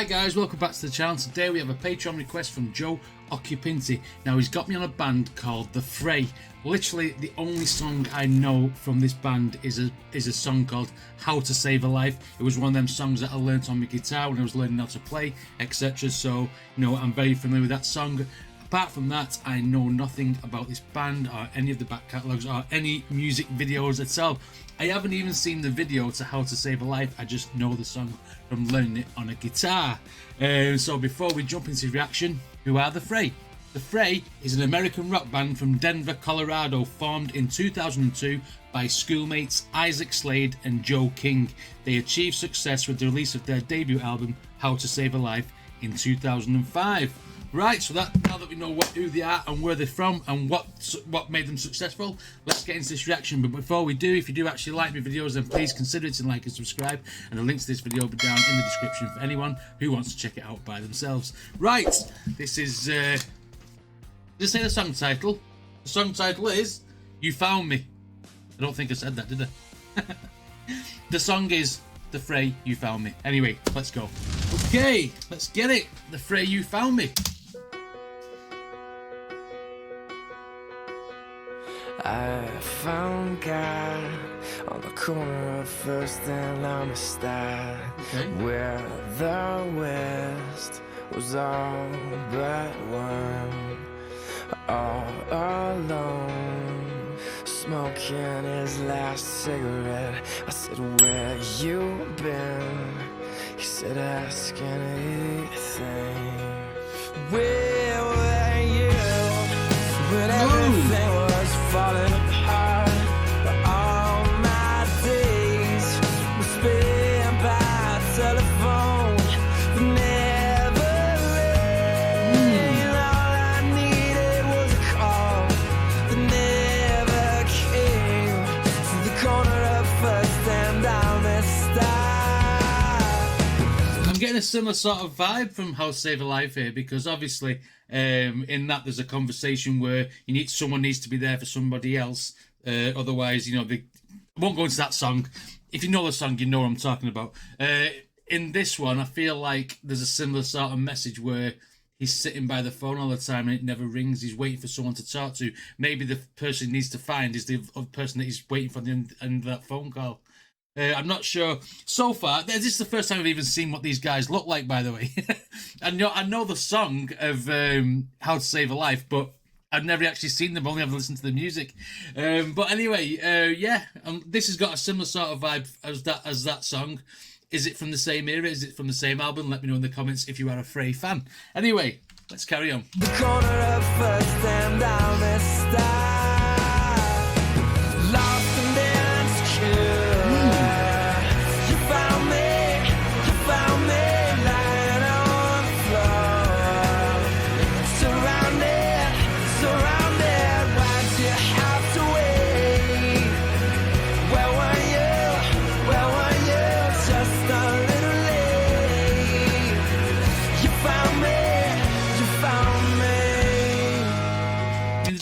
Right guys, welcome back to the channel. Today we have a Patreon request from Joe Occupinti. Now he's got me on a band called The Fray. Literally the only song I know from this band is a song called How to Save a Life. It was one of them songs that I learnt on my guitar when I was learning how to play, etc. So, you know, I'm very familiar with that song. Apart from that, I know nothing about this band or any of the back catalogues or any music videos itself. I haven't even seen the video to How to Save a Life. I just know the song from learning it on a guitar. So before we jump into reaction, who are The Fray? The Fray is an American rock band from Denver, Colorado, formed in 2002 by schoolmates Isaac Slade and Joe King. They achieved success with the release of their debut album, How to Save a Life, in 2005. Right, so that now that we know who they are and where they're from and what made them successful, let's get into this reaction. But before we do, if you do actually like my videos, then please consider it and like and subscribe. And the link to this video will be down in the description for anyone who wants to check it out by themselves. Right, this is, does it say the song title? The song title is You Found Me. I don't think I said that, did I? The song is The Fray, You Found Me. Anyway, let's go. Okay, let's get it. The Fray, You Found Me. I found God on the corner of First and Amistad, where the West was all but one, all alone, smoking his last cigarette. I said, where you been? He said, ask anything. Where were you when everything was falling apart? But all my days were spent by telephone, never rain. All I needed was a call that never came to the corner of First and Amistad. I'm getting a similar sort of vibe from How to Save a Life here, because obviously in that there's a conversation where someone needs to be there for somebody else, otherwise, you know, I won't go into that song. If you know the song, you know what I'm talking about. In this one, I feel like there's a similar sort of message where he's sitting by the phone all the time and it never rings. He's waiting for someone to talk to. Maybe the person he needs to find is the other person that he's waiting for the end of that phone call. I'm not sure. So far, this is the first time I've even seen what these guys look like, by the way. I know the song of How to Save a Life, but I've never actually seen them, only ever listened to the music. But anyway, yeah, this has got a similar sort of vibe as that song. Is it from the same era? Is it from the same album? Let me know in the comments if you are a Fray fan. Anyway, let's carry on. The corner of First and Amistad, lost and insecure.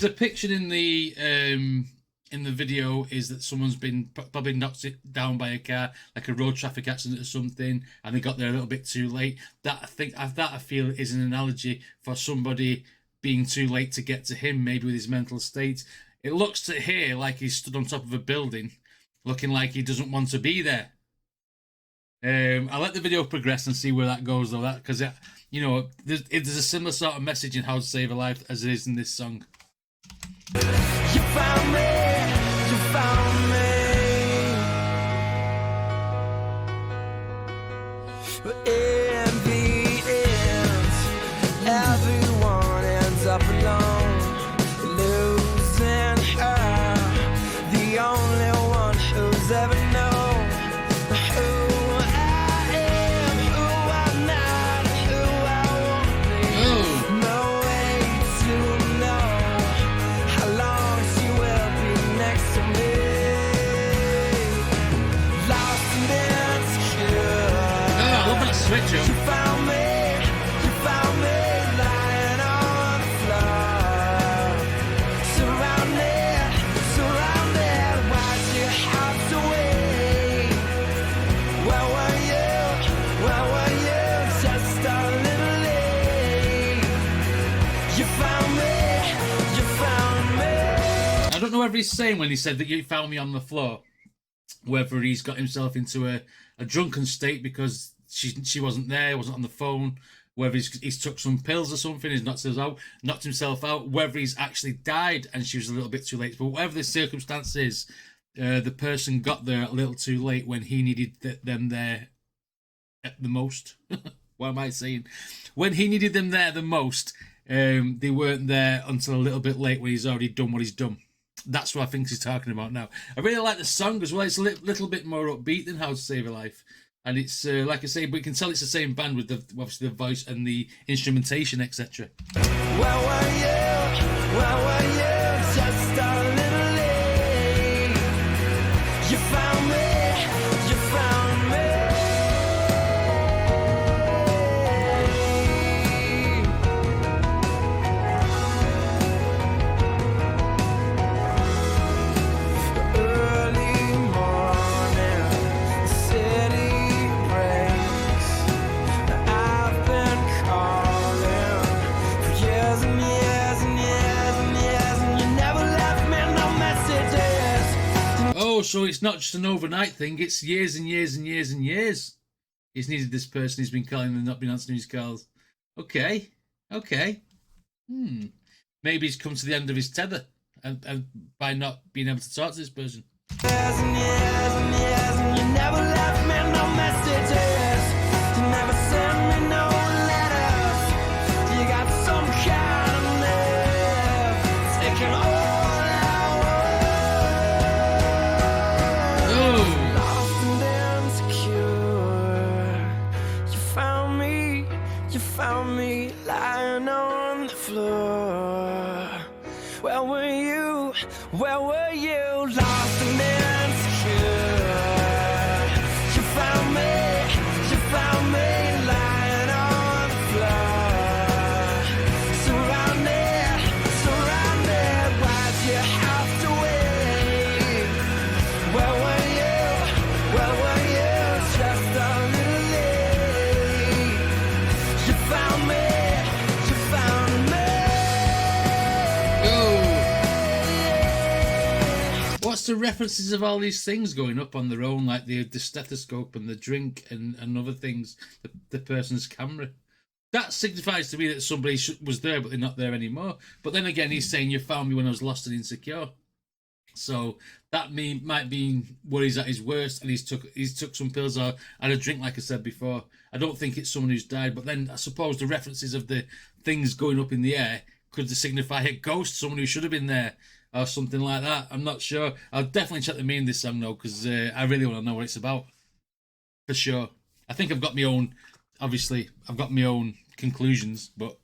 The picture in the video is that someone's been probably knocked down by a car, like a road traffic accident or something, and they got there a little bit too late. That I feel is an analogy for somebody being too late to get to him, maybe with his mental state. It looks to here like he's stood on top of a building, looking like he doesn't want to be there. I'll let the video progress and see where that goes, though, because you know, there's a similar sort of message in How to Save a Life as it is in this song. You found me, you found me. But in the end, everyone ends up alone, losing her, the only one who's ever known who I am, who I'm not, who I won't be. No way to know how long she will be next to me. Lost and insecure. Oh, I love that switch up. You found me lying on the floor, surrounded. Why'd you have to wait? Where were you just don't know whether he's saying when he said that you found me on the floor, whether he's got himself into a drunken state because she wasn't there, wasn't on the phone, whether he's took some pills or something, he's knocked himself out, whether he's actually died and she was a little bit too late. But whatever the circumstance is, the person got there a little too late when he needed them there at the most. What am I saying? When he needed them there the most, they weren't there until a little bit late when he's already done what he's done. That's what I think he's talking about now. I really like the song as well. It's a little bit more upbeat than How to Save a Life. And it's, like I say, but you can tell it's the same band with obviously the voice and the instrumentation, etc. Where were you? Just a little late. You found me. Early morning, the city breaks. I've been calling for years and years and years and years, and you never left me no messages. Oh, so it's not just an overnight thing, it's years and years and years and years. He's needed this person, he's been calling and not been answering his calls. Okay. Maybe he's come to the end of his tether and by not being able to talk to this person. Years and years and years, and you never left me no messages. You never sent me no letters. You got some kind of nerve, taking all our Oh! lost and insecure. You found me lying on the floor. Where were you? Lost and insecure. You found me lying on the floor. Surrounded, why'd you have to wait? Where were you? Just a little late. You found me. What's the references of all these things going up on their own, like the stethoscope and the drink and other things, the person's camera? That signifies to me that somebody was there, but they're not there anymore. But then again, he's saying you found me when I was lost and insecure. So that might be where he's at his worst, and he's took some pills or had a drink, like I said before. I don't think it's someone who's died, but then I suppose the references of the things going up in the air could signify a ghost, someone who should have been there, or something like that. I'm not sure. I'll definitely check the meaning of this song though, because I really want to know what it's about. For sure. I think I've got my own, obviously, I've got my own conclusions, but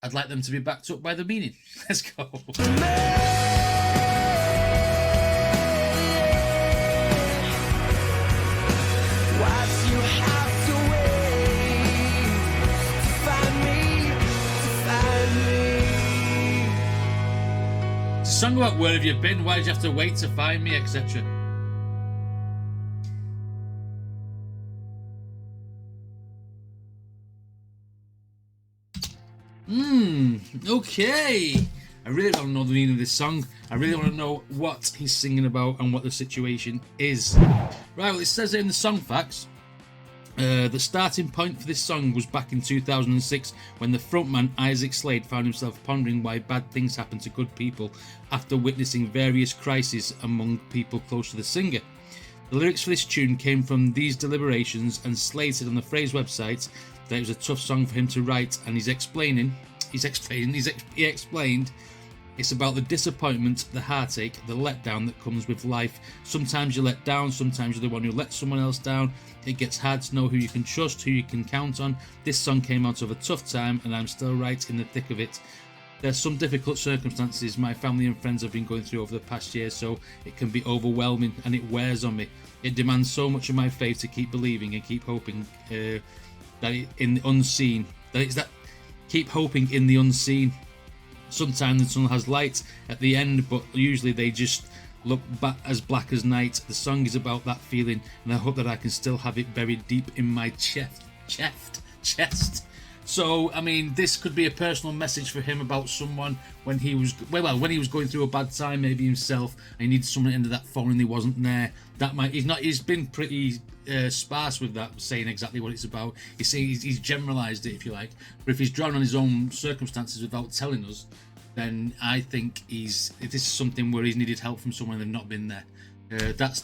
I'd like them to be backed up by the meaning. Let's go. Song about where have you been, why did you have to wait to find me, etc. Okay. I really want to know the meaning of this song. I really want to know what he's singing about and what the situation is. Right, well, it says in the song facts, the starting point for this song was back in 2006 when the frontman Isaac Slade found himself pondering why bad things happen to good people after witnessing various crises among people close to the singer. The lyrics for this tune came from these deliberations, and Slade said on the Fray's website that it was a tough song for him to write, and he explained it's about the disappointment, the heartache, the letdown that comes with life. Sometimes you're let down, sometimes you're the one who lets someone else down. It gets hard to know who you can trust, who you can count on. This song came out of a tough time and I'm still right in the thick of it. There's some difficult circumstances my family and friends have been going through over the past year, so it can be overwhelming and it wears on me. It demands so much of my faith to keep believing and keep hoping keep hoping in the unseen. Sometimes the sun has light at the end, but usually they just look as black as night. The song is about that feeling, and I hope that I can still have it buried deep in my chest. So I mean, this could be a personal message for him about someone when he was when he was going through a bad time, maybe himself, and he needed someone into that phone and he wasn't there. That might he's been pretty sparse with that, saying exactly what it's about. He's generalised it, if you like. But if he's drawn on his own circumstances without telling us, then I think this is something where he's needed help from someone and they've not been there. That's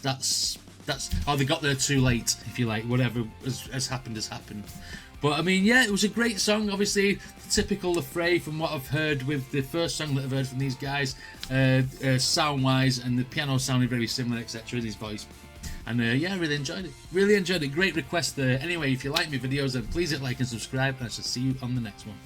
they got there too late, if you like. Whatever has happened has happened. But I mean, yeah, it was a great song. Obviously, typical of Fray from what I've heard with the first song that I've heard from these guys, sound-wise, and the piano sounded very similar, etc. in his voice. And yeah, I really enjoyed it. Really enjoyed it. Great request there. Anyway, if you like my videos, then please hit like and subscribe, and I shall see you on the next one.